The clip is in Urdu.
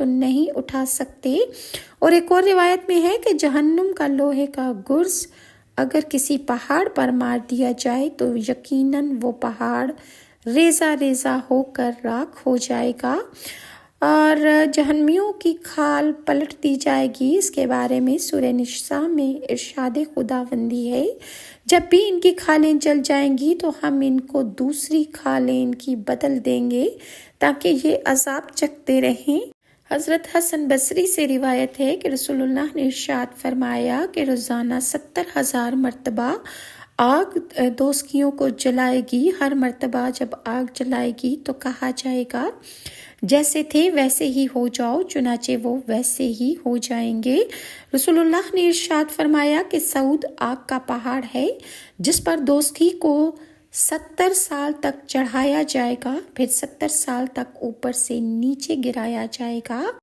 تو نہیں اٹھا سکتے۔ اور ایک اور روایت میں ہے کہ جہنم کا لوہے کا گرز اگر کسی پہاڑ پر مار دیا جائے تو یقیناً وہ پہاڑ ریزہ ریزہ ہو کر راکھ ہو جائے گا اور جہنمیوں کی کھال پلٹ دی جائے گی۔ اس کے بارے میں سورہ نساء میں ارشاد خداوندی ہے، جب بھی ان کی کھالیں جل جائیں گی تو ہم ان کو دوسری کھالیں ان کی بدل دیں گے تاکہ یہ عذاب چکھتے رہیں۔ حضرت حسن بصری سے روایت ہے کہ رسول اللہ نے ارشاد فرمایا کہ روزانہ 70,000 مرتبہ آگ دوزخیوں کو جلائے گی۔ ہر مرتبہ جب آگ جلائے گی تو کہا جائے گا جیسے تھے ویسے ہی ہو جاؤ، چنانچہ وہ ویسے ہی ہو جائیں گے۔ رسول اللہ نے ارشاد فرمایا کہ سعود آگ کا پہاڑ ہے جس پر دوزخی کو 70 سال تک چڑھایا جائے گا، پھر 70 سال تک اوپر سے نیچے گرایا جائے گا۔